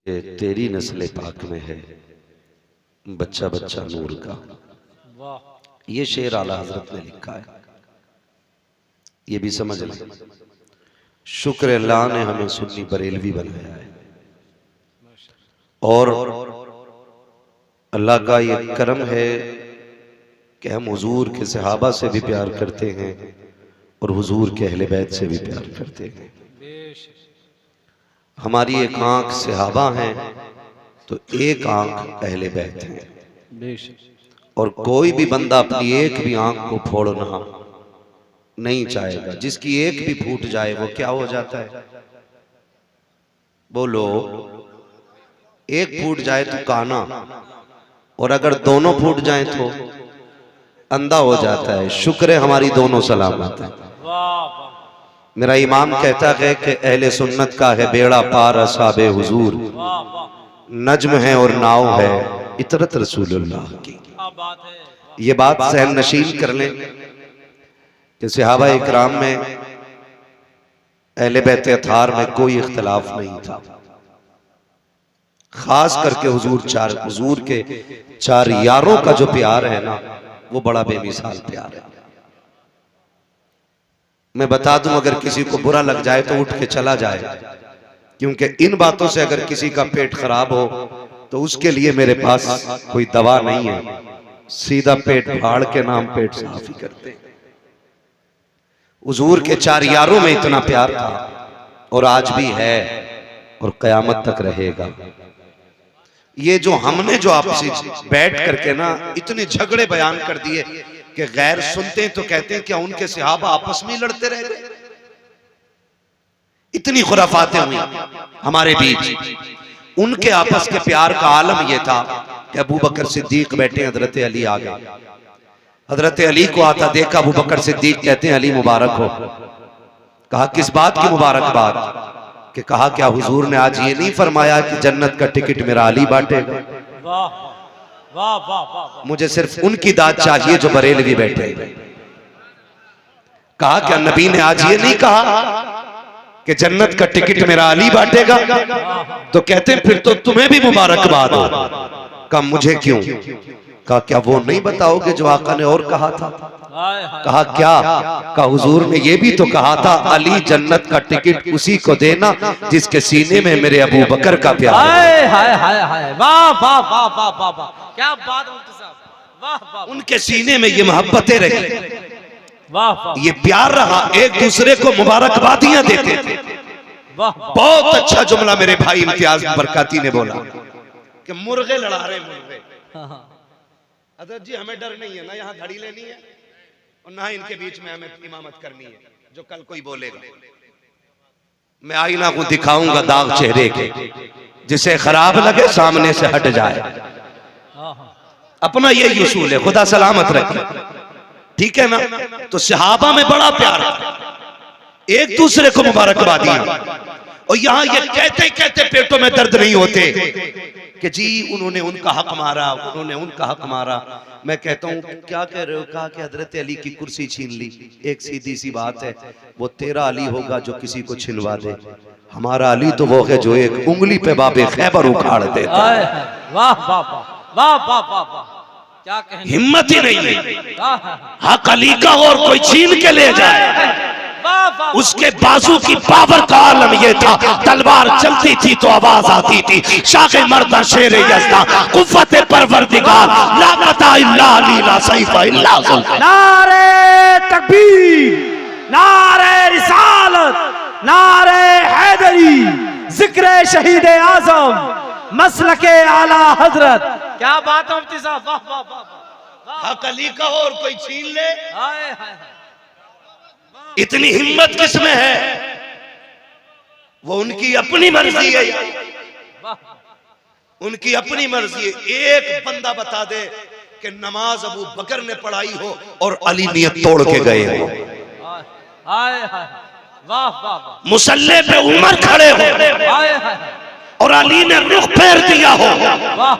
कि तेरी नस्ल पाक में है बच्चा बच्चा नूर का। ये शेर आला हजरत ने लिखा है, ये भी समझ लें। शुक्र अल्लाह ने हमें सुन्नी बरेलवी बनाया है और अल्लाह का ये करम है कि हम हुजूर के सहाबा से भी प्यार करते हैं और हुजूर के अहले बैत से भी प्यार करते हैं। हमारी एक आंख सहाबा है तो एक आंख अहले बैत है, और कोई भी बंदा अपनी एक भी आंख को फोड़ना नहीं चाहेगा। जिसकी एक भी फूट जाए वो क्या हो जाता है? बोलो। एक फूट जाए तो काना, और अगर दोनों फूट जाए तो अंधा हो जाता है। शुक्र है हमारी दोनों सलामत है। मेरा इमाम कहता है कि अहले सुन्नत का है बेड़ा पार असहाबे हुजूर, नज्म है और नाव है इतरत रसूलुल्लाह की। ये बात सहन नशीन कर लें कि सहाबा इकराम में अहले बैत अतार में कोई इख्तलाफ नहीं था। खास करके हुजूर के चार यारों का जो प्यार है ना, वो बड़ा बेमिसाल प्यार है। मैं बता दूं, अगर किसी को बुरा लग जाए तो उठ के चला जाए, क्योंकि इन बातों से अगर किसी का पेट खराब हो तो उसके लिए मेरे पास कोई दवा नहीं है। सीधा पेट फाड़ के नाम पेट साफ ही करते हैं। हुजूर के चार यारों में इतना प्यार था और आज भी है और कयामत तक रहेगा। ये जो हमने जो आपसे बैठ करके ना इतने झगड़े बयान कर दिए कि गैर सुनते तो कहते हैं क्या उनके सहाबा आपस में लड़ते रह गए? इतनी खुराफातें हुई हमारे बीच। उनके आपस के प्यार का आलम यह था कि अबू बकर सिद्दीक बैठे, हजरत अली आ गए। हजरत अली को आता देखा अबू बकर सिद्दीक कहते हैं अली मुबारक हो। कहा किस बात की मुबारकबाद? कि कहा क्या हुजूर ने आज ये नहीं फरमाया कि जन्नत का टिकट मेरा अली बांटेगा? वाह वाह वाह, मुझे सिर्फ उनकी दाद चाहिए जो बरेलवी बैठे। कहा क्या नबी ने आज ये नहीं कहा कि जन्नत का टिकट मेरा अली बांटेगा? तो कहते हैं फिर तो तुम्हें भी मुबारकबाद हो। कहा मुझे क्यों? कहा क्या वो नहीं बताओगे जो आका ने और कहा था? कहा क्या? कहा हुजूर ने ये भी तो कहा था अली जन्नत का टिकट उसी को देना जिसके सीने में मेरे अबू बकर का प्यार है। हाय हाय हाय, वाह वाह वाह वाह वाह वाह, क्या बात मुफ्ती साहब, वाह वाह। उनके सीने में ये मोहब्बतें रही, वाह वाह, ये प्यार रहा, एक दूसरे को मुबारकबादियां देते थे। वाह। बहुत अच्छा जुमला मेरे भाई इम्तियाज बरकाती ने बोला कि मुर्गे लड़ा रहे मुर्गे। हजरत जी हमें डर नहीं है, ना यहाँ घड़ी लेनी है और ना इनके बीच में हमें इमामत करनी है। जो कल कोई बोलेगा मैं आईना को दिखाऊंगा दाग चेहरे के, जिसे खराब लगे सामने से हट जाए। अपना यही उसूल है, खुदा सलामत रखे। ठीक है ना? तो सहाबा में बड़ा प्यार, एक दूसरे को मुबारकबादियां। और यहाँ ये कहते कहते पेटों में दर्द नहीं होते कि जी उन्होंने उनका हक मारा, उन्होंने उनका हक मारा। मैं कहता हूँ क्या कह रहे हो? कहा कि हजरत अली की कुर्सी छीन ली। एक सीधी सी बात है, वो तेरा अली होगा जो किसी को छिनवा दे। हमारा अली तो वो है जो एक उंगली पे बाबे खैबर उखाड़ देता है। वाह वाह वाह वाह वाह वाह वाह, क्या कहने, हिम्मत ही नहीं है हक अली का और कोई छीन के ले जाए। उसके बाजू की पावर का आलम यह था, तलवार चलती थी तो आवाज आती थी शाखे मर्दा शेर यज़्दा कुव्वत परवरदिगार ला कता इल्ला अली ला सैफ़ा इल्ला ज़ुल्फ़िकार। नारे तकबीर, नारे रिसालत, नारे हैदरी, जिक्र शहीद आजम, मसलके आला हजरत। क्या बात है मुफ्ती साहब, वाह वाह वाह। हक अली का और कोई छीन ले, हाय हाय, इतनी हिम्मत किसमें है? वो उनकी अपनी मर्जी है, उनकी अपनी मर्जी है। एक बंदा बता दे कि नमाज अबू बकर ने पढ़ाई हो और अली नियत तोड़ के गए हो। हाय हाय, वाह वाह। मुसल्ले पे उमर खड़े हो हाय हाय, और अली ने रुख फेर दिया हो। वाह।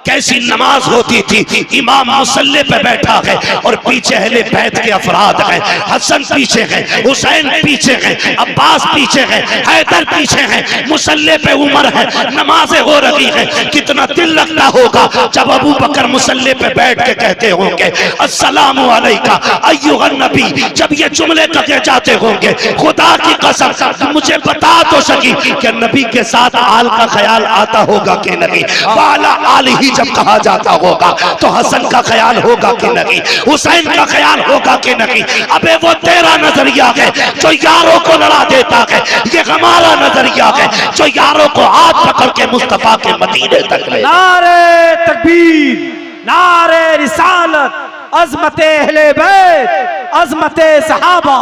कैसी नमाज होती थी। इमाम मुसल्ले पे बैठा है और पीछे अहले बैत के अफराद हैं। हसन पीछे है, हुसैन पीछे है, अब्बास पीछे है, हैदर पीछे है, मुसल्ले पे उमर है, नमाजें हो रही है। कितना दिल लगता होगा जब अबू बकर मुसल्ले पे बैठ के कहते होंगे अस्सलामु अलैका अय्युहन नबी। जब ये जुमले कहे जाते होंगे, खुदा की कसम मुझे बता तो सकी कि नबी के साथ आल का ख्याल आता होगा कि नहीं। वाला आल ही जब कहा जाता होगा तो हसन का ख्याल होगा कि नहीं, हुसैन का ख्याल होगा कि नहीं। अबे वो तेरा नजरिया है जो यारों को लड़ा देता है, ये हमारा नजरिया है जो यारों को हाथ पकड़ के मुस्तफा के मदीने तक ले। नारे तकबीर, नारे रिसालत, अज़मते अहले बैत, अज़मते सहाबा।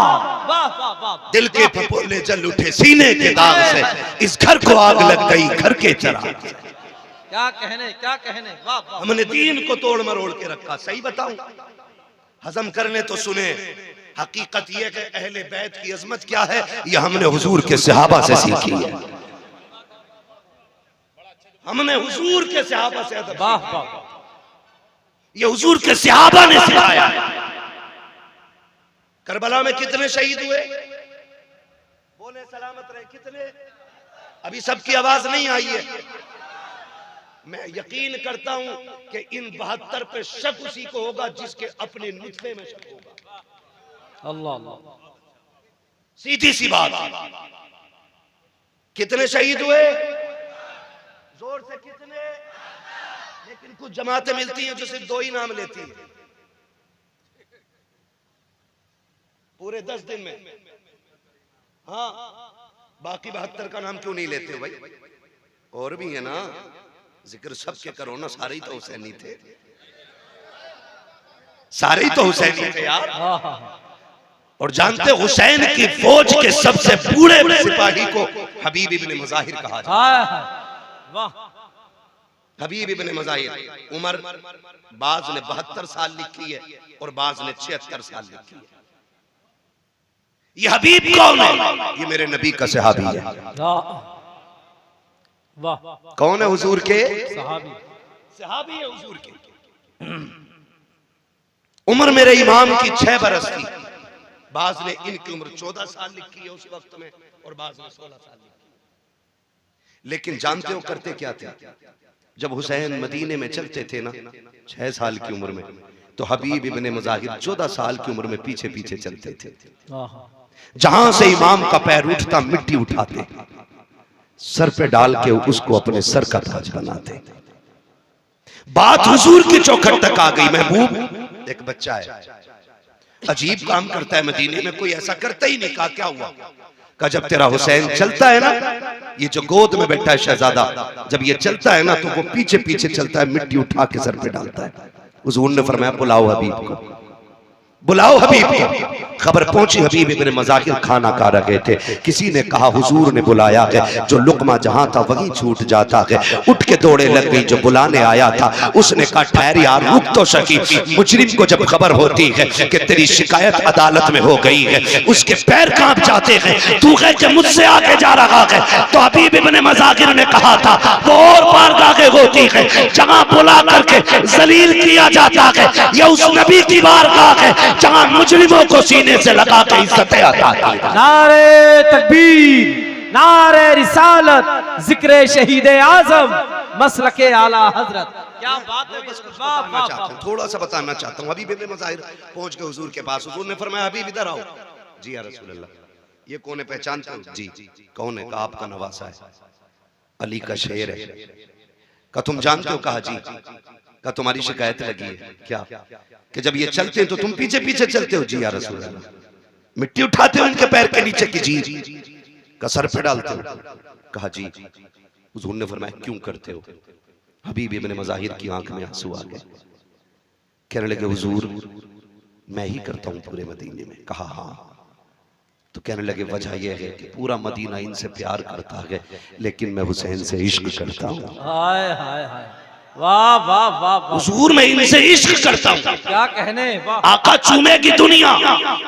वाह वाह वाह। दिल के फपोले जल उठे सीने के दाग से, इस घर को आग लग गई घर के चिराग से। क्या कहने, क्या कहने। वाह वाह। हमने दीन को तोड़ मरोड़ के रखा। सही बताऊं, हजम करने तो सुने, हकीकत यह कि अहले बैत की अजमत क्या है यह हमने हुजूर के सहाबा से सीखी है। हमने हुजूर के सहाबा से अदब। वाह वाह। ये हुजूर के सहाबा ने सिखाया है। करबला में कितने शहीद हुए? बोले सलामत रहे। कितने? अभी सबकी आवाज नहीं आई है। मैं यकीन करता हूं कि इन 72 पे शक उसी को होगा जिसके अपने नुत्फे में शक होगा। अल्लाह अल्लाह। सीधी सी बात। कितने शहीद हुए? जोर से कितने? लेकिन कुछ जमातें मिलती हैं जो सिर्फ 2 ही नाम लेती हैं पूरे 10 दिन में। हाँ, बाकी 72 का नाम क्यों नहीं लेते भाई? और भी है ना, जिक्र सबके करो ना। सारे ही तो हुसैनी थे, सारे ही तो हुसैनी थे यार। और जानते हुसैन की फौज के सबसे बूढ़े सिपाही को हबीब इब्ने मुजाहिर कहा जाता है। वाह। हबीब इब्ने मुजाहिर। उमर बाज ने 72 साल लिखी है और बाज ने 76 साल लिखी है। ये हबीब कौन है? ये मेरे नबी का सहाबी है। वाह। कौन है? हुजूर के सहाबी। सहाबी है हुजूर के। उम्र मेरे इमाम की 6 बरस थी। बाज ने इनकी उम्र 14 साल लिखी है उस वक्त में और बाज ने 16 साल लिखी। लेकिन जानते हो करते क्या थे? जब हुसैन मदीने में चलते थे ना 6 साल की उम्र में, तो हबीब इब्ने मुजाहिर 14 साल की उम्र में पीछे पीछे चलते थे। जहां से इमाम का पैर उठता मिट्टी उठाते, सर पे डाल के उसको अपने सर का ताज बनाते। बात हुजूर की चौखट तक आ गई। महबूब एक बच्चा है, अजीब काम करता है मदीने में, कोई ऐसा करता ही नहीं। कहा क्या हुआ? कहा जब तेरा हुसैन चलता है ना, ये जो गोद में बैठा है शहजादा, जब ये चलता है ना तो वो पीछे पीछे चलता है, मिट्टी उठा के सर पे डालता है। हुजूर ने फरमाया बुलाओ हबीब को, बुलाओ हबीब को। खबर पहुंची हबीब इब्ने मुजाहिर खाना खा रहे थे। किसी ने कहा हुजूर ने बुलाया है। जो लुकमा जहां था वहीं छूट जाता है। उठ के दौड़े लग गई जो बुलाने आया था। उसने कहा ठहर यार, रुक तो सकी। मुजरिम को जब खबर होती है कि तेरी शिकायत अदालत में हो गई है, उसके पैर कांप जाते हैं। तू है कि मुझसे आगे जा रहा है। तो हबीब इब्ने मुजाहिर ने कहा था वो और बारगाहें होती है जहां बुला करके जलील किया जाता है। यह उस नबी की बारगाह है जहां मुजरिमों को सीने से लगा के इज्जतें अता की। नारे तकबीर, नारे रिसालत, जिक्र शहीद आजम, मसलके आला हजरत। क्या बात है। थोड़ा सा बताना चाहता हूँ। हबीब इब्ने मुजाहिर पहुंच गए हुजूर के पास। हुजूर ने फरमाया हबीब इधर आओ। जी या रसूल अल्लाह। ये कौन है? पहचानते हो? जी। कौन है? कहा आपका नवासा है, अली का शेर है। कहा तुम जानते हो? कहा जी। कहा तुम्हारी शिकायत लगी है क्या कि जब ये चलते हैं तो तुम पीछे पीछे चलते हो? जी या रसूल अल्लाह। मिट्टी उठाते हो इनके पैर के नीचे की? जी। का सर पे डालते हो? कहा जी। हुजूर ने फरमाया क्यों करते हो? हबीब इब्ने मुजाहिर की आंख में आंसू आ गए। कहने लगे हुजूर मैं ही करता हूं पूरे मदीने में। कहा हाँ। तो कहने लगे वजह यह है कि पूरा मदीना इनसे प्यार करता है लेकिन मैं हुसैन से इश्क करता हूं। हाय हाय हाय। वाह वाह वाह वाह, हुजूर मैं इनसे इश्क करता हूँ। क्या कहने, वाह। आका चूमेगी दुनिया,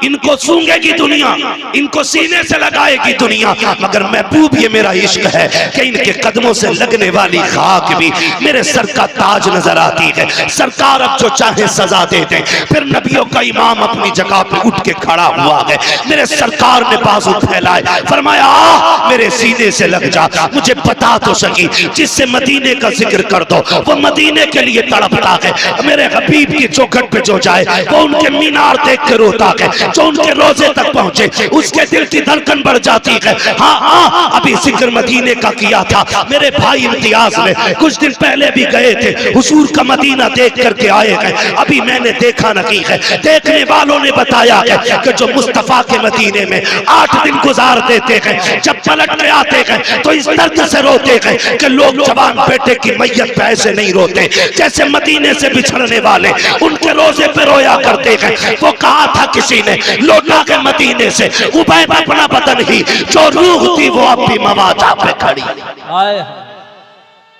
इनको सूंघेगी दुनिया, इनको सीने से लगाएगी दुनिया, मगर महबूब ये मेरा इश्क है कि इनके कदमों से लगने वाली खाक भी मेरे सर का ताज नजर आती है। सरकार अब जो चाहे सजा दे दें। फिर नबियों का इमाम अपनी जगह पे उठ के खड़ा हुआ है। मेरे सरकार ने बाजू फैलाए, फरमाया आ मेरे सीने से लग जा, मुझे बता तो सकी जिससे मदीने का जिक्र कर दो वो मदीने के लिए तड़पता है। मेरे हबीब की चौखट पे जो जाए वो उनके मीनार देख के रोता है। जो उनके रोजे तक पहुंचे उसके दिल की धड़कन बढ़ जाती है। हाँ हाँ अभी जिक्र मदीने का किया था मेरे भाई इम्तियाज ने, कुछ दिन पहले भी गए थे, हुजूर का मदीना देख करके आए हैं। अभी मैंने देखा नहीं है, देखने वालों ने बताया है कि जो मुस्तफा के मदीने में 8 दिन गुजार देते हैं, जब पलट के आते हैं तो इस दर्द से रोते हैं कि लोग जवान बेटे की मैयत पे ऐसे नहीं रोते जैसे मदीने से बिछड़ने वाले उनके रोजे पे रोया करते हैं। वो कहा था किसी ने लौटा के मदीने से उबैद अपना बदन ही, जो रूह थी वो अब भी मवाजा पे खड़ी। हाय हाय,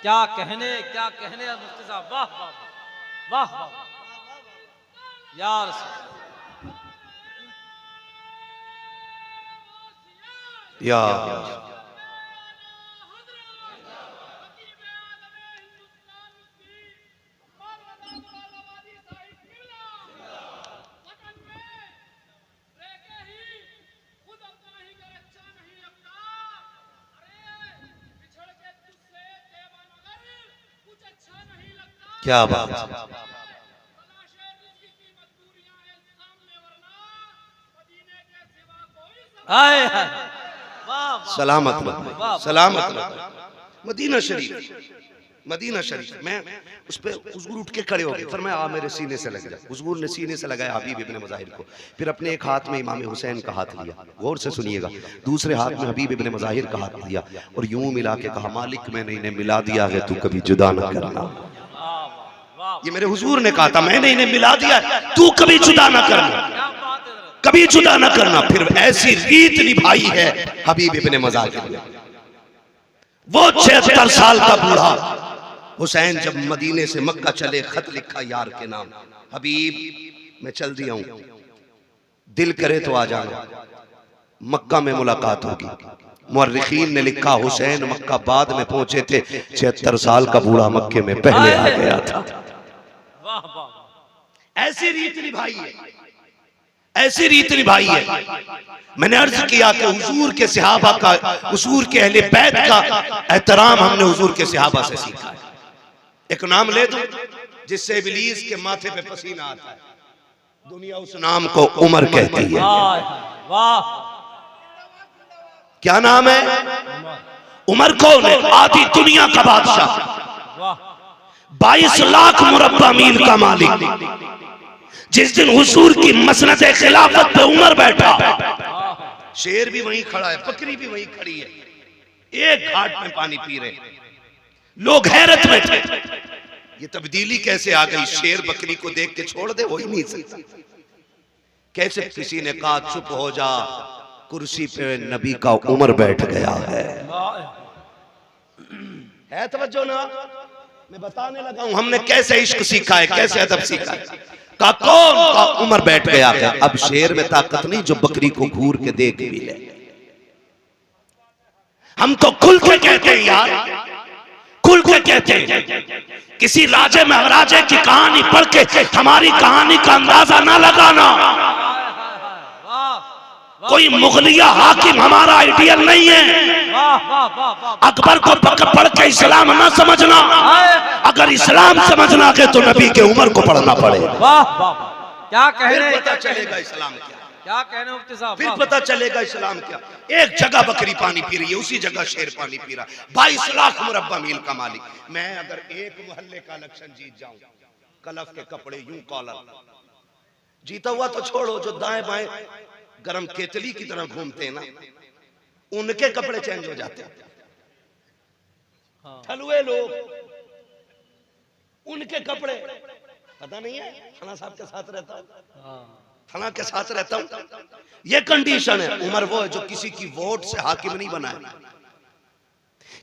क्या कहने, क्या कहने मुफ्ती साहब, वाह वाह वाह वाह यार। या क्या बात, हाय हाय, वाह सलामत रहो, सलामत रहो। मदीना शरीफ, मदीना शरीफ मैं उस पे हुजूर उठ के खड़े हो गए, फरमाया आ मेरे सीने से लग जा। हुजूर ने सीने से लगाया हबीब इब्ने मज़ाहिर को, फिर अपने एक हाथ में इमाम हुसैन का हाथ लिया, गौर से सुनिएगा, दूसरे हाथ में हबीब इब्ने मज़ाहिर का हाथ लिया और यूं मिला के कहा मालिक मैंने इन्हें मिला दिया है, तू कभी जुदा न करना। ये मेरे हुजूर ने कहा था मैंने इन्हें मिला दिया, तू कभी जुदा न करना, कभी जुदा न करना। फिर ऐसी रीत निभाई है हबीब इब्ने मज़ाहिर ने। वो 76 साल का बूढ़ा हुसैन जब मदीने से मक्का चले, खत लिखा यार के नाम, हबीब मैं चल दिया हूं, दिल करे तो आ जाना, मक्का में मुलाकात होगी। मुअर्रिखीन ने लिखा हुसैन मक्का बाद में पहुंचे थे, 76 साल का बूढ़ा मक्के में पहले आ गया था। ऐसी रीत निभाई है, ऐसी रीत निभाई है। मैंने अर्ज किया कि हुजूर के सहाबा का, हुजूर के अहले बैत का एहतराम हमने हुजूर के सहाबा से सीखा है। एक नाम ले दूं जिससे इब्लीस के माथे पे पसीना आता है, दुनिया उस नाम को उमर कहती है। वाह, क्या नाम है? उमर कौन है? आधी दुनिया का बादशाह, 22 लाख मुरब्बा मील का मालिक। जिस दिन हुजूर की मसनद खिलाफत पे उमर बैठा, शेर भी वहीं खड़ा है, बकरी भी वहीं खड़ी है, एक घाट में पानी पी रहे, लोग हैरत में थे ये तब्दीली कैसे आ गई, शेर बकरी को देख के छोड़ दे, हो ही नहीं सकता। कैसे? किसी ने कहा चुप हो जा, कुर्सी पे नबी का उमर बैठ गया है तवज्जो ना? मैं बताने लगा हूं हमने कैसे इश्क सीखा है, कैसे अदब सीखा है। का कौन का उमर बैठ गया है। अब शेर में ताकत नहीं जो बकरी को घूर के देख भी ले। हम तो खुल के कहते हैं यार, खुल के कहते हैं। किसी राजे महाराजे की कहानी पढ़ के हमारी कहानी का अंदाजा ना लगाना। कोई मुगलिया हाकिम हमारा आइडियल नहीं है। अकबर को पढ़ के इस्लाम ना समझना, अगर इस्लाम समझना है तो नबी के उमर को पढ़ना पड़ेगा। क्या कह रहे हैं? पता चलेगा इस्लाम क्या, क्या कह रहे मुफ्ती साहब? फिर पता चलेगा इस्लाम क्या। एक जगह बकरी पानी पी रही है, उसी जगह शेर पानी पी रहा। 22 लाख मुरब्बा मील का मालिक। मैं अगर एक मोहल्ले का इलेक्शन जीत जाऊं, कलफ के कपड़े यूं कॉलर, जीता हुआ तो छोड़ो, जो दाएं बाएं गरम केतली की तरह घूमते हैं ना, उनके कपड़े चेंज हो जाते हैं। ठलुए लोग, उनके कपड़े, पता नहीं है फला साहब के साथ रहता हूं, फला के साथ रहता हूं, ये कंडीशन है। उमर वो है जो किसी की वोट से हाकिम नहीं बना है,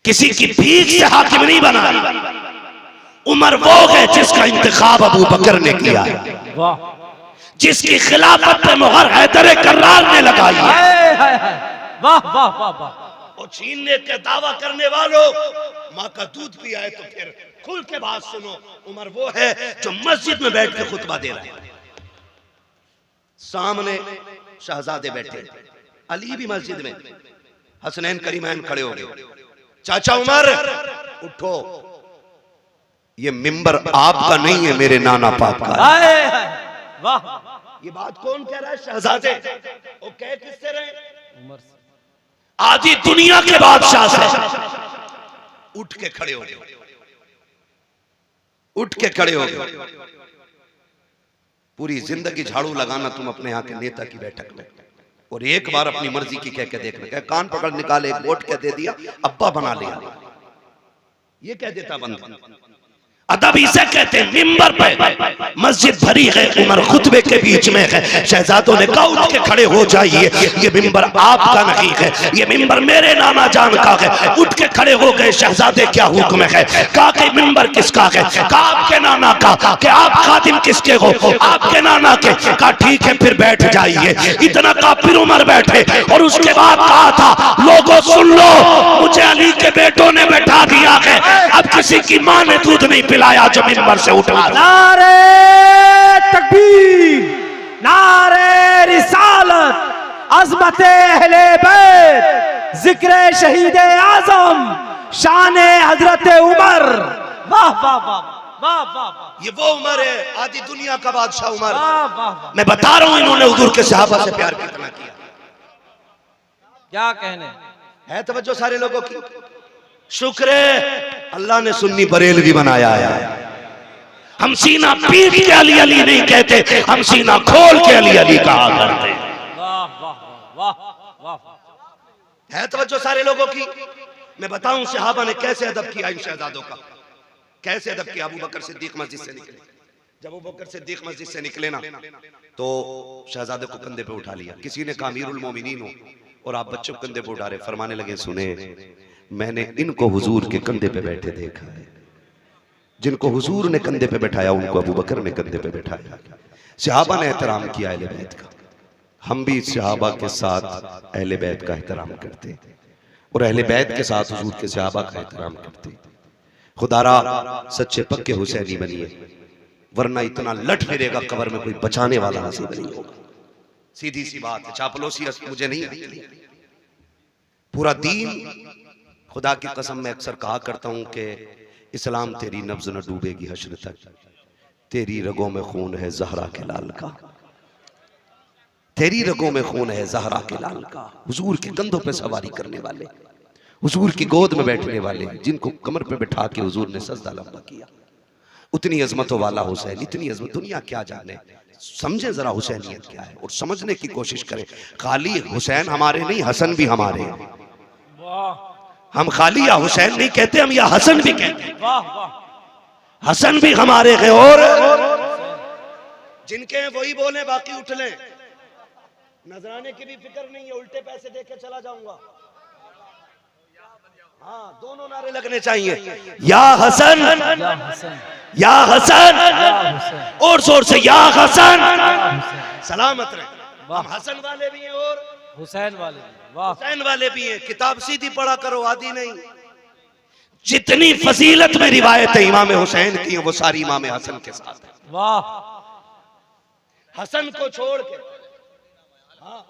किसी की भीख से हाकिम नहीं बना है। उमर वो है जिसका इंतखाब अबू बकर ने किया है, वाह, जिसकी खिलाफत पे मुहर हैदर कर्रार ने लगाई है। हाय हाय हाय, वाह वाह वाह वाह। और छीनने का दावा करने वालों, माँ का दूध पिया है तो फिर खुल के बात सुनो। उमर वो है जो मस्जिद में बैठ के खुतबा दे रहा है, सामने शहजादे बैठे, अली भी मस्जिद में, हसनैन करीमैन खड़े हो गए। चाचा उमर उठो, ये मिंबर आपका नहीं है, मेरे नाना पाक का है। हाय हाय, वाह। ये बात कौन कह रहा है? शहजादे। वो कह किससे रहे? उमर से। आधी दुनिया के बादशाह से। उठ के खड़े हो गए, उठ के खड़े हो गए। पूरी जिंदगी झाड़ू लगाना तुम अपने यहाँ के नेता की बैठक में, और एक बार अपनी मर्जी की कह के देखना, कह कान पकड़ निकाले, एक वोट कह दे दिया, अब्बा बना लिया, ये कह देता बंद। अदब इसे कहते हैं। मिंबर पे मस्जिद भरी है, उमर खुतबे के बीच में है। शहजादों ने कहा उठ के खड़े हो जाइए, ये मिंबर आपका नहीं है, ये मिंबर मेरे नाना जान का है। उठ के खड़े हो गए शहजादे, क्या हुक्म है? कहा कि मिंबर किसका है? कहा आपके नाना का। कि आप खादिम किसके हो? आपके नाना के। कहा ठीक है फिर बैठ जाइए। इतना कहा फिर उमर बैठे, और उसके बाद कहा था लोगों सुन लो, मुझे अली के बेटों ने बैठा दिया है, अब किसी की मां ने दूध नहीं पिलाया जो मिंबर से उठा। नारे तकबीर, नारे रिसालत, अज़मत अहले बैत, जिक्र शहीद आज़म, शान हजरत उमर। वाह वाह वाह वाह वाह। ये वो उमर है, आधी दुनिया का बादशाह उमर। वाह वाह। मैं बता रहा हूं इन्होंने हुजूर के सहाबा से प्यार कितना किया। क्या कहने है तवज्जो सारे लोगों की? शुक्र है अल्लाह ने सुन्नी बरेलवी बनाया है। हम सीना पीट के अली अली नहीं कहते, हम सीना खोल के अली अली कहा करते। वाह वाह वाह वाह। है तवज्जो सारे लोगों की? मैं बताऊं सहाबा ने कैसे अदब किया इन शहजादों का, कैसे अदब किया। अबू बकर सिद्दीक मस्जिद से निकले, जब अबू बकर सिद्दीक मस्जिद से निकले ना, तो शहजादे को कंधे पे उठा लिया। किसी ने कहा अमीरुल मोमिनीन हो, और आप बच्चों को कंधे पे उठा रहे, फरमाने लगे सुने, मैंने इनको हुजूर के कंधे पे बैठे देखा है, जिनको हुजूर ने कंधे पे बैठाया उनको अबू बकर ने कंधे पे बैठाया। सहाबा ने एहतराम किया अहले बैत का। हम भी सहाबा के साथ अहले बैत का एहतराम करते, और अहले बैत के साथ हुजूर के सहाबा का एहतराम करते। खुदारा सच्चे पक्के हुसैनी बनिए, वरना इतना लट फिरेगा कब्र में कोई बचाने वाला नसीब नहीं होगा। सीधी सी बात है, चापलूसी मुझे नहीं आती। पूरा दीन, खुदा की कसम मैं अक्सर कहा करता हूं कि इस्लाम तेरी नब्ज न डूबेगी हश्र तक, तेरी रगों में खून है ज़हरा के लाल का, तेरी रगों में खून है ज़हरा के लाल का। हुजूर के कंधों पे सवारी करने वाले, हुजूर की गोद में बैठने वाले, जिनको कमर पे बैठा के हुजूर ने सजदा लंबा किया, उतनी अजमतों वाला हुसैन, इतनी अजमत दुनिया क्या जाने। समझे जरा हुसैनियत क्या है और समझने की कोशिश करें। खाली हुसैन हमारे नहीं, हसन भी हमारे हैं। हम खाली या हुसैन नहीं कहते, हम या हसन भी कहते हैं। हसन भी हमारे हैं, और जिनके हैं वही बोले, बाकी उठ लें। नजराने की भी फिक्र नहीं है, उल्टे पैसे देके चला जाऊंगा। हाँ, दोनों नारे लगने चाहिए, या हसन या हसन, और जोर से या हसन। सलामत रहे। हम हसन वाले भी हैं और हुसैन वाले, वाह, हुसैन वाले भी हैं। किताब सीधी पढ़ा करो, आदि नहीं। जितनी फजीलत में रिवायत है इमाम हुसैन की, वो सारी इमाम हसन के साथ है। वाह। हसन को छोड़ के, हाँ,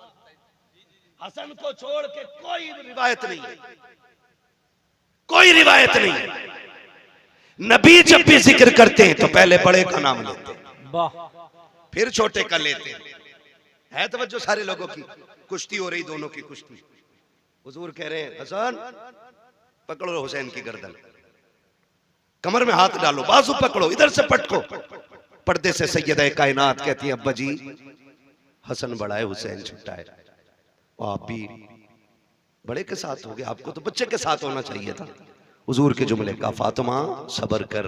हसन को छोड़ के कोई रिवायत नहीं है, कोई रिवायत नहीं है। नबी जब भी जिक्र करते हैं तो पहले बड़े का नाम लेते हैं, वाह, फिर छोटे का लेते हैं। है तवज्जो सारे लोगों की? कुश्ती हो रही, दोनों की कुश्ती। हुजूर कह रहे हैं हसन पकड़ो हुसैन की गर्दन, कमर में हाथ डालो, बाजू पकड़ो, इधर से पटको। पर्दे से सैयदा कायनात कहती है अब्बा जी हसन बड़ा है, हुसैन छोटा है। आप भी बड़े के साथ हो गए, आपको तो बच्चे के साथ होना चाहिए था। हुजूर के जुमले का, फातिमा सब्र कर,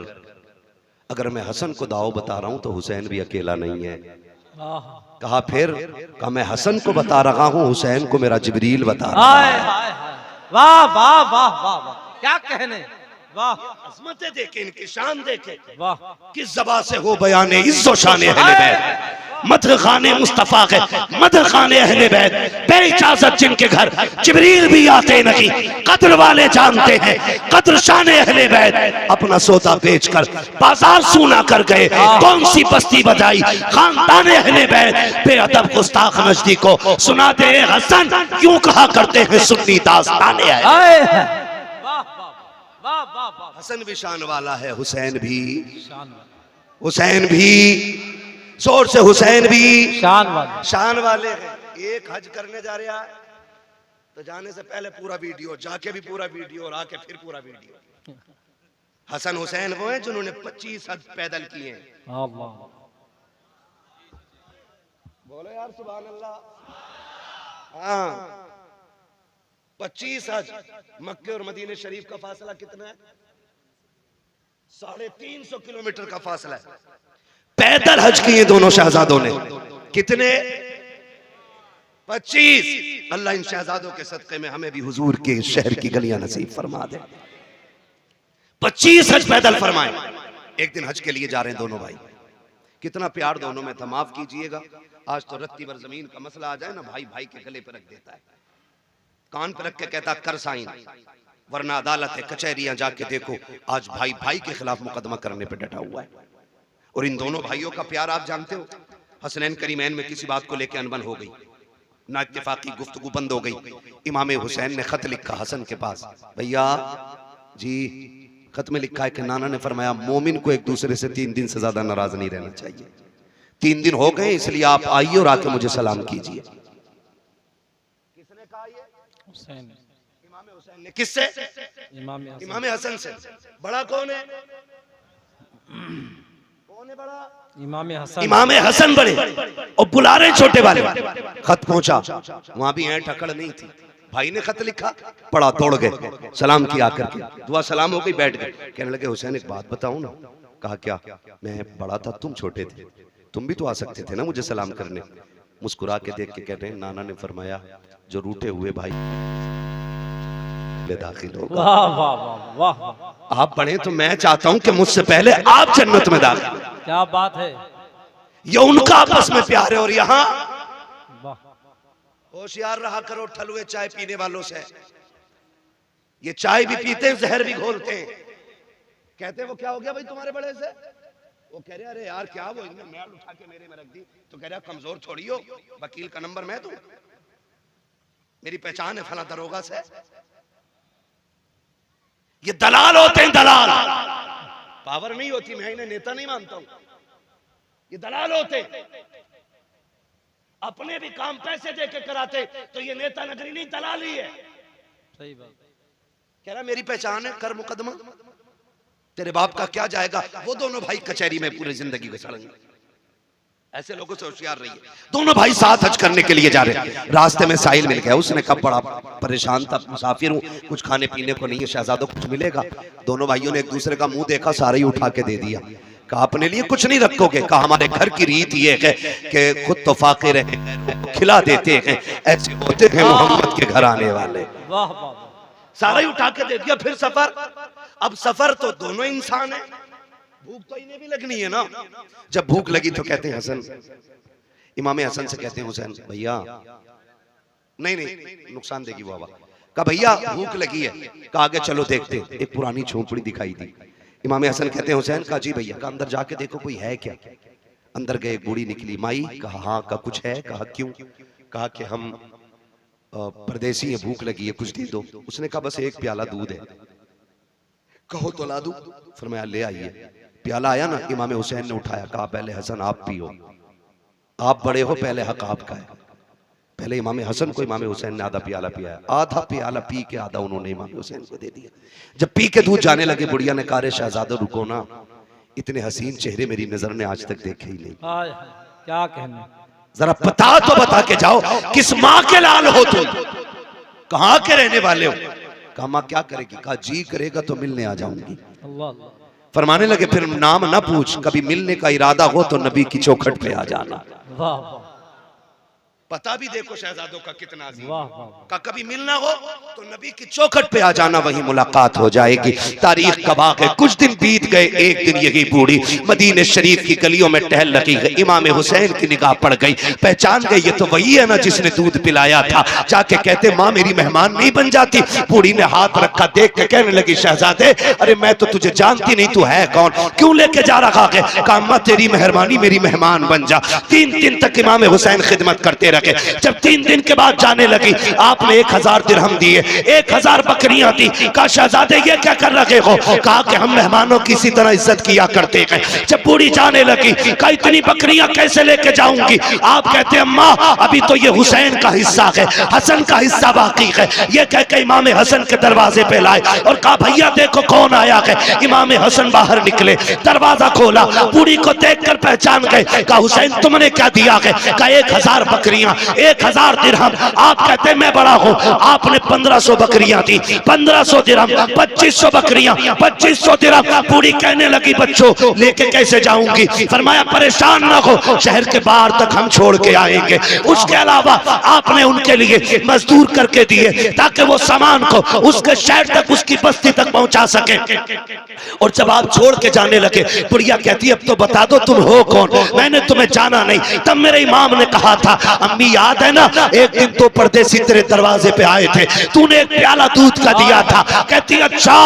अगर मैं हसन को दाव बता रहा हूं तो हुसैन भी अकेला नहीं है। कहा फिर? कहा मैं हसन को बता रहा हूं, हुसैन को मेरा जिब्रील बता रहा है। वाह वाह वाह वाह वाह, क्या कहने। वाह अजमतें देखे, इनकी शान देखे। वाह किस ज़बान से हो बयान इज्जो शान अहले बैत, मदह खाने मुस्तफा के, मदह खाने अहले बैत, बेइजाजत जिनके घर जिब्रील भी आते नहीं, कद्र वाले जानते हैं कद्र शान अहले बैत। अपना सौदा बेचकर बाजार सूना कर गए, कौन सी बस्ती बजाई खानदान अहले बैत। बेअदब गुस्ताख नजदी को सुना दे हसन, क्यों कहा करते हैं सुन्नी दास्तान है। वाह वाह वाह, हसन भी शान वाला है, हुसैन भी, शान हुसैन भी, जोर से हुसैन भी शान वाले हैं। एक हज करने जा रहा है तो जाने से पहले पूरा वीडियो, जाके भी पूरा वीडियो और आके फिर पूरा वीडियो। हसन हुसैन वो हैं जिन्होंने 25 हज पैदल किए हैं। बोलो यार सुभान अल्लाह। हाँ 25 हज। मक्के और मदीने शरीफ का फासला कितना है? 350 किलोमीटर का फासला है। पैदल हज किए दोनों शहजादों ने। कितने? 25। अल्लाह इन शहजादों के सदक़े में हमें भी हुजूर के शहर की गलियां नसीब फरमा दे। 25 हज पैदल फरमाए। एक दिन हज के लिए जा रहे हैं दोनों भाई। कितना प्यार दोनों में था, माफ कीजिएगा। आज तो रत्ती भर जमीन का मसला आ जाए ना, भाई भाई के गले पर रख देता है, कान पर रख के कहता कर साइन, वरना अदालत है कचहरियां जाके देखो, आज भाई भाई के खिलाफ मुकदमा करने पर डटा हुआ है। और इन दोनों भाइयों का प्यार आप जानते हो। हसनैन करीमैन में किसी बात को लेकर अनबन हो गई, ना इत्तेफाकी गुफ्तगू बंद हो गई। इमाम हुसैन ने खत लिखा हसन के पास, भैया जी खत में लिखा है कि नाना ने फरमाया मोमिन को एक दूसरे से 3 दिन से ज्यादा नाराज नहीं रहना चाहिए। 3 दिन हो गए, इसलिए आप आइए और आके मुझे सलाम कीजिए। किसने कहा ये? हुसैन। इमाम हुसैन ने। किससे? इमाम हसन से। बड़ा कौन है? कौन है बड़ा? इमाम हसन। इमाम हसन बड़े और बुला रहे छोटे वाले। खत पहुंचा, वहां भी ऐं ठकड़ नहीं थी। भाई ने खत लिखा, पढ़ा, तोड़ गए, सलाम किया करके, दुआ सलाम हो गई, बैठ गए। कहने लगे हुसैन एक बात बताऊं ना? कहा क्या? मैं बड़ा था, तुम छोटे थे, तुम भी तो आ सकते थे ना मुझे सलाम करने। मुस्कुरा के देख के कह रहे हैं नाना ने फरमाया जो रूठे हुए भाई दाखिल होगा। वाह वाह वाह। आप बड़े तो मैं चाहता हूं कि मुझसे पहले आप जन्नत में दाखिल। क्या बात है। ये उनका आपस में प्यार है। और यहाँ होशियार रहा करो ठलुए चाय पीने वालों से। ये चाय भी पीते हैं, जहर भी घोलते हैं। कहते हैं वो क्या हो गया भाई तुम्हारे बड़े से? वो कह रहे अरे यार क्या वो इन्हें मैल उठा के मेरे में रख दी। तो कह रहा कमजोर थोड़ी हो, वकील का नंबर मैं दूं, मेरी पहचान है फला दरोगा से। ये दलाल होते हैं, दलाल। पावर नहीं होती, मैं इन्हें नेता नहीं मानता हूं। ये दलाल होते, अपने भी काम पैसे दे के कराते, तो ये नेता नगरी नहीं, दलाल ही है। सही बात। कह रहा मेरी पहचान है, कर मुकदमा, तेरे बाप का क्या जाएगा। वो दोनों भाई कचहरी में पूरी जिंदगी गुजारेंगे। ऐसे लोगों से होशियार रहिए। दोनों भाई साथ हज करने के लिए जा रहे हैं। रास्ते में साहिल मिल गया। उसने कहा बड़ा परेशान था, मुसाफिर हूँ, कुछ खाने पीने को नहीं है, शहजादों कुछ मिलेगा? दोनों भाइयों ने एक दूसरे का मुंह देखा, सारे ही उठा के दे दिया। कहा अपने लिए कुछ नहीं रखोगे? कहा हमारे घर की रीत ये है कि खुद तो फाकिर हैं, खिला देते हैं, ऐसे होते हैं मोहम्मद के घर आने वाले। वाह वाह। सारा ही उठा के दे दिया। फिर सफर। अब सफर तो दोनों इंसान है, भूख तो इन्हें भी लगनी है ना। जब भूख लगी तो कहते हैं हसन, इमाम हसन से कहते हैं हुसैन भैया नहीं नुकसान देगी वो आवाज। कहा भैया भूख लगी है। कहा आगे चलो देखते। एक पुरानी झोपड़ी दिखाई दी। इमाम हसन कहते हैं हुसैन का जी भैया, का अंदर जाके देखो कोई है क्या। अंदर गए, बूढ़ी निकली। माई? कहा हाँ। का कुछ है? कहा क्यों? कहा कि हम परदेसी है, भूख लगी है, कुछ दे दो। उसने कहा बस एक प्याला दूध है। कहो तो ला दूं। फरमाया ले आइए। प्याला आया ना, इमाम हुसैन ने उठाया। कहा पहले हसन आप पियो, आप बड़े हो, पहले हक आपका है। पहले इमाम हसन को इमाम हुसैन ने आधा प्याला पिया। आधा प्याला पी के आधा उन्होंने इमाम हुसैन को दे दिया। जब पी के दूध जाने लगे, बुढ़िया ने कहा शहजादा रुको ना, इतने हसीन चेहरे मेरी नजर ने आज तक देखे ही नहीं। क्या कहने, जरा बता तो बता के जाओ, किस माँ के लाल हो तुम, कहाँ के रहने वाले हो? कहा माँ क्या करेगी? कहा जी करेगा तो मिलने आ जाऊंगी। फरमाने लगे फिर नाम ना पूछ, कभी मिलने का इरादा हो तो नबी की चौखट पे आ जाना। पता भी देखो शहजादों का कितना अजीम। वाह वाह। का कभी मिलना हो तो नबी की चौखट पे आ जाना, वही मुलाकात हो जाएगी। तारीख का वाक़ है, कुछ दिन बीत गए, एक दिन यही बूढ़ी मदीने शरीफ की गलियों में टहल लगी है। इमाम हुसैन की निगाह पड़ गई, पहचान गई ये तो वही है ना जिसने दूध पिलाया था। जाके कहते माँ मेरी मेहमान नहीं बन जाती। बूढ़ी ने हाथ रखा, देख के कहने लगी शहजादे अरे मैं तो तुझे जानती नहीं, तू है कौन, क्यों लेके जा रहा है? कहा अम्मा तेरी मेहरबानी, मेरी मेहमान बन जा। 3 दिन तक इमाम हुसैन खिदमत करते रहे। जब 3 दिन के बाद जाने लगी, आपने 1000 दिरहम दिए, 1000 बकरियां दी। कहा शहजादे ये क्या कर रहे हो? कहा कि हम मेहमानों की इसी तरह इज्जत किया करते हैं। जब बूढ़ी जाने लगी, कहा इतनी बकरियां कैसे लेके जाऊंगी? आप कहते अम्मा अभी तो ये हुसैन का हिस्सा है, हसन का हिस्सा बाकी है। ये कह के इमाम हसन के दरवाजे पे लाए और कहा भैया देखो कौन आया है। इमाम हसन बाहर निकले, दरवाजा खोला, बूढ़ी को देखकर पहचान गए। कहा हुसैन तुमने क्या दिया है? कहा 1000 बकरियां, 1000 दिरहम। आप कहते मैं बड़ा हूं, आपने 1500 बकरियां दी, 1500 दिरहम, 2500 बकरियां, 2500 दिरहम। बूढ़ी कहने लगी बच्चों लेके कैसे जाऊंगी? फरमाया परेशान ना हो, शहर के बाहर तक हम छोड़ के आएंगे। उसके अलावा आपने उनके लिए मजदूर करके दिए ताकि वो सामान को उसके शहर तक, उसकी बस्ती तक पहुंचा सके। और जब आप छोड़ के जाने लगे, बुढ़िया कहती अब तो बता दो तुम हो कौन, मैंने तुम्हें जाना नहीं। तब मेरे इमाम ने कहा था अम्मी याद है ना एक दिन तो परदेसी तेरे दरवाजे पे आए थे, तूने एक प्याला दूध का दिया था। कहती अच्छा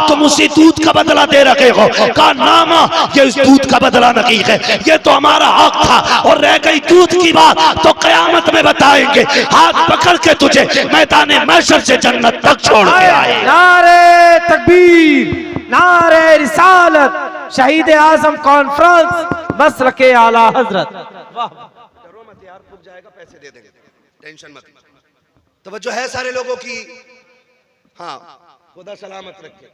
तुम उसी दूध का बदला दे रहे हो? कहा ना मां ये इस दूध का बदला नहीं है, ये तो हमारा हक था। और रह गई दूध की बात तो कयामत में बताएंगे, हाथ पकड़ के तुझे मैदान महशर से जन्नत तक छोड़ के आए। नारे तकबीर, नारे रिसालत, शहीद आजम कॉन्फ्रेंस, मसलके आला हजरत। वाह डरो मत यार, पुग जाएगा, पैसे दे देंगे, टेंशन मत। तवज्जो है सारे लोगों की? हाँ खुदा सलामत रखे।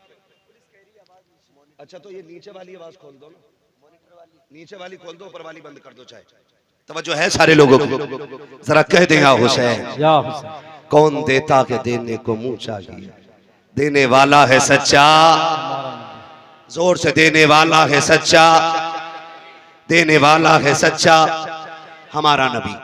अच्छा तो ये नीचे वाली आवाज खोल दो ना, नीचे वाली खोल दो, ऊपर वाली बंद कर दो चाहे। तवज्जो है सारे लोगों की? जरा कह दें या हुसैन, या हुसैन। कौन देता के देने को मुंह चाहिए, देने वाला है सच्चा, जोर से देने वाला है सच्चा, देने वाला है सच्चा हमारा नबी।